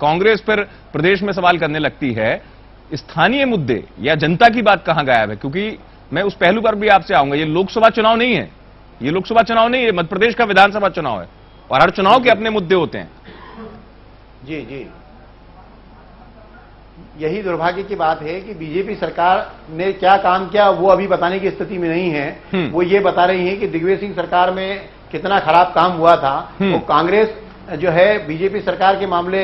कांग्रेस पर प्रदेश में सवाल करने लगती है, स्थानीय मुद्दे या जनता की बात कहां गायब है? क्योंकि मैं उस पहलू पर भी आपसे आऊंगा। ये लोकसभा चुनाव नहीं है, ये लोकसभा चुनाव नहीं है, मध्य प्रदेश का विधानसभा चुनाव है और हर चुनाव के अपने मुद्दे होते हैं। जी जी, यही दुर्भाग्य की बात है कि बीजेपी सरकार ने क्या काम किया वो अभी बताने की स्थिति में नहीं है। वो ये बता रही है कि दिग्विजय सिंह सरकार में कितना खराब काम हुआ था। तो कांग्रेस जो है बीजेपी सरकार के मामले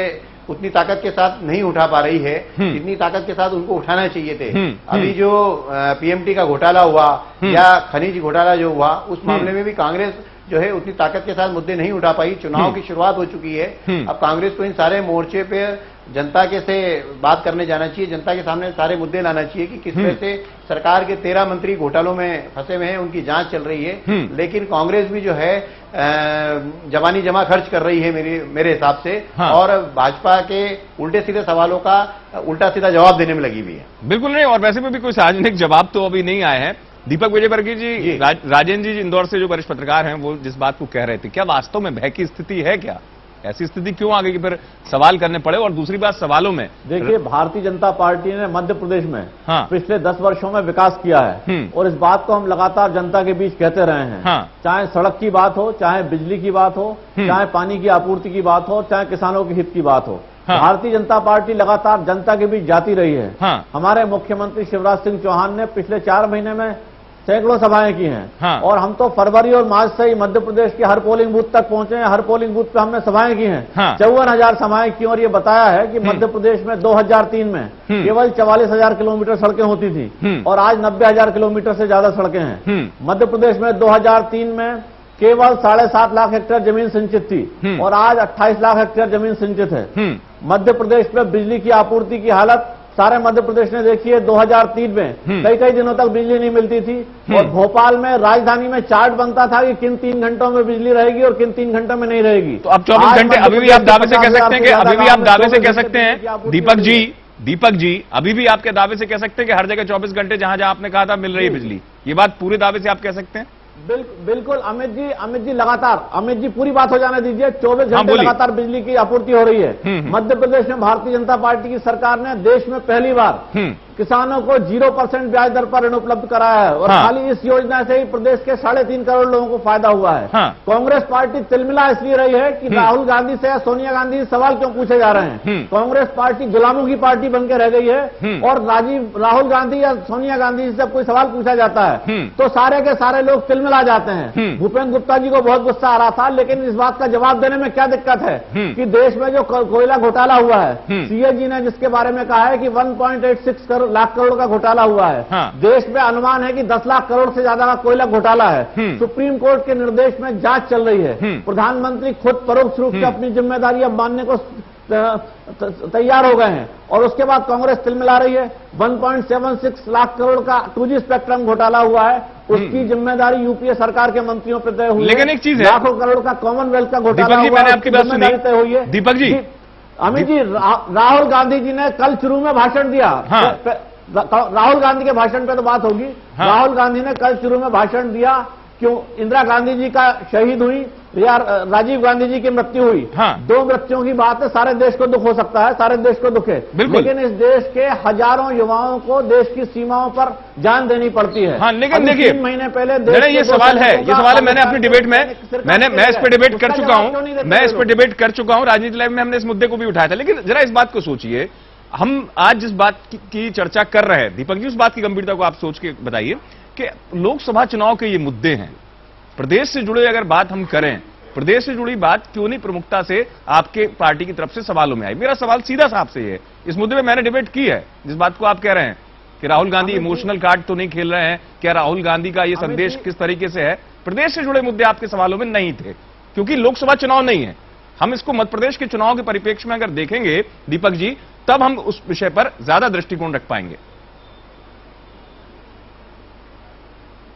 उतनी ताकत के साथ नहीं उठा पा रही है जितनी ताकत के साथ उनको उठाना चाहिए थे। अभी जो पीएमटी का घोटाला हुआ या खनिज घोटाला जो हुआ, उस मामले में भी कांग्रेस जो है उतनी ताकत के साथ मुद्दे नहीं उठा पाई। चुनाव की शुरुआत हो चुकी है, अब कांग्रेस को इन सारे मोर्चे पे जनता के से बात करने जाना चाहिए, जनता के सामने सारे मुद्दे लाना चाहिए कि किस तरह से सरकार के 13 मंत्री घोटालों में फंसे हुए हैं, उनकी जांच चल रही है। लेकिन कांग्रेस भी जो है जवानी जमा खर्च कर रही है मेरे हिसाब से। हाँ। और भाजपा के उल्टे सीधे सवालों का उल्टा सीधा जवाब देने में लगी हुई है। बिल्कुल नहीं, और वैसे में भी कोई सार्वजनिक जवाब तो अभी नहीं आए हैं। दीपक विजयवर्गीय जी, राजेंद्र जी इंदौर से जो वरिष्ठ पत्रकार हैं, वो जिस बात को कह रहे थे, क्या वास्तव में भय की स्थिति है? क्या ऐसी स्थिति क्यों आ गई कि फिर सवाल करने पड़े? और दूसरी बात, सवालों में देखिए, भारतीय जनता पार्टी ने मध्य प्रदेश में हाँ। पिछले 10 वर्षों में विकास किया है और इस बात को हम लगातार जनता के बीच कहते रहे हैं। हाँ। चाहे सड़क की बात हो, चाहे बिजली की बात हो, चाहे पानी की आपूर्ति की बात हो, चाहे किसानों के हित की बात हो। हाँ। भारतीय जनता पार्टी लगातार जनता के बीच जाती रही है। हाँ। हमारे मुख्यमंत्री शिवराज सिंह चौहान ने पिछले 4 महीने में सैकड़ों सभाएं की हैं। हाँ। और हम तो फरवरी और मार्च से ही मध्य प्रदेश के हर पोलिंग बूथ तक पहुंचे हैं। हर पोलिंग बूथ पे हमने सभाएं की हैं। हाँ। 54,000 सभाएं की और ये बताया है कि मध्य प्रदेश में 2003 में केवल 44,000 किलोमीटर सड़कें होती थी और आज 90,000 किलोमीटर से ज्यादा सड़कें हैं। मध्य प्रदेश में 2003 में केवल 7.5 लाख हेक्टेयर जमीन सिंचित थी और आज 28 लाख हेक्टेयर जमीन सिंचित है। मध्य प्रदेश में बिजली की आपूर्ति की हालत सारे मध्य प्रदेश ने देखी है। 2003 में कई दिनों तक बिजली नहीं मिलती थी और भोपाल में राजधानी में चार्ट बनता था कि किन 3 घंटों में बिजली रहेगी और किन 3 घंटों में नहीं रहेगी। तो अब 24 घंटे अभी भी आप दावे से कह सकते हैं कि अभी भी आप दावे से कह सकते हैं दीपक जी अभी भी आपके दावे से कह सकते हैं कि हर जगह 24 घंटे जहां जहां आपने कहा था मिल रही है बिजली? ये बात पूरे दावे से आप कह सकते हैं? बिल्कुल अमित जी लगातार, अमित जी पूरी बात हो जाने दीजिए। 24 घंटे लगातार बिजली की आपूर्ति हो रही है। मध्य प्रदेश में भारतीय जनता पार्टी की सरकार ने देश में पहली बार किसानों को 0% ब्याज दर पर ऋण उपलब्ध कराया है और खाली इस योजना से ही प्रदेश के 3.5 करोड़ लोगों को फायदा हुआ है। कांग्रेस पार्टी तिलमिला इसलिए रही है कि राहुल गांधी से या सोनिया गांधी से सवाल क्यों पूछे जा रहे हैं। कांग्रेस पार्टी गुलामों की पार्टी बनकर रह गई है और राहुल गांधी या सोनिया गांधी से जब कोई सवाल पूछा जाता है तो सारे के सारे लोग तिलमिला जाते हैं। भूपेंद्र गुप्ता जी को बहुत गुस्सा आ रहा था, लेकिन इस बात का जवाब देने में क्या दिक्कत है कि देश में जो कोयला घोटाला हुआ है, सीएजी ने जिसके बारे में कहा है कि 1.86 लाख करोड़ का घोटाला हुआ है। हाँ। देश में अनुमान है कि 10 लाख करोड़ से ज्यादा का कोयला घोटाला है। सुप्रीम कोर्ट के निर्देश में जांच चल रही है। प्रधानमंत्री खुद परोक्ष रूप से अपनी जिम्मेदारी अब मानने को तैयार हो गए हैं और उसके बाद कांग्रेस तिलमिला रही है। 1.76 लाख करोड़ का 2G स्पेक्ट्रम घोटाला हुआ है, उसकी जिम्मेदारी यूपीए सरकार के मंत्रियों पर तय हुई है। लेकिन एक चीज है, लाखों करोड़ का कॉमनवेल्थ का घोटाला हुआ है, आपकी जिम्मेदारी तय हुई है। दीपक जी, अमित जी, राहुल गांधी जी ने कल शुरू में भाषण दिया। हाँ। राहुल गांधी के भाषण पे तो बात होगी। हाँ। राहुल गांधी ने कल शुरू में भाषण दिया, क्यों इंदिरा गांधी जी का शहीद हुई या राजीव गांधी जी की मृत्यु हुई। हाँ। 2 मृत्युओं की बात है, सारे देश को दुख हो सकता है, सारे देश को दुख है, लेकिन इस देश के हजारों युवाओं को देश की सीमाओं पर जान देनी पड़ती है। हाँ, लेकिन देखिए 3 महीने पहले ये सवाल है, मैंने अपनी डिबेट में मैं इस पर डिबेट कर चुका हूं, राजनीति लाइव में हमने इस मुद्दे को भी उठाया था। लेकिन जरा इस बात को सोचिए, हम आज जिस बात की चर्चा कर रहे हैं, दीपक जी, उस बात की गंभीरता को आप सोच के बताइए कि लोकसभा चुनाव के ये मुद्दे हैं। प्रदेश से जुड़े अगर बात हम करें, प्रदेश से जुड़ी बात क्यों नहीं प्रमुखता से आपके पार्टी की तरफ से सवालों में आई? मेरा सवाल सीधा साफ से है, इस मुद्दे पे मैंने डिबेट की है। जिस बात को आप कह रहे हैं कि राहुल गांधी इमोशनल कार्ड तो नहीं खेल रहे हैं, क्या राहुल गांधी का ये संदेश किस तरीके से है? प्रदेश से जुड़े मुद्दे आपके सवालों में नहीं थे क्योंकि लोकसभा चुनाव नहीं है। हम इसको मध्य प्रदेश के चुनाव के परिप्रेक्ष्य में अगर देखेंगे दीपक जी, तब हम उस विषय पर ज्यादा दृष्टिकोण रख पाएंगे।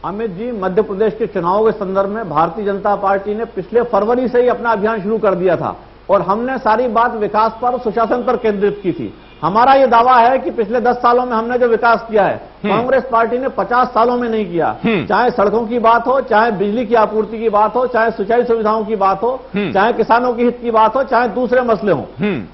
अमित जी, मध्य प्रदेश के चुनाव के संदर्भ में भारतीय जनता पार्टी ने पिछले फरवरी से ही अपना अभियान शुरू कर दिया था और हमने सारी बात विकास पर, सुशासन पर केंद्रित की थी। हमारा यह दावा है कि पिछले 10 सालों में हमने जो विकास किया है, कांग्रेस पार्टी ने 50 सालों में नहीं किया। चाहे सड़कों की बात हो, चाहे बिजली की आपूर्ति की बात हो, चाहे सिंचाई सुविधाओं की बात हो, चाहे किसानों के हित की बात हो, चाहे दूसरे मसले हों।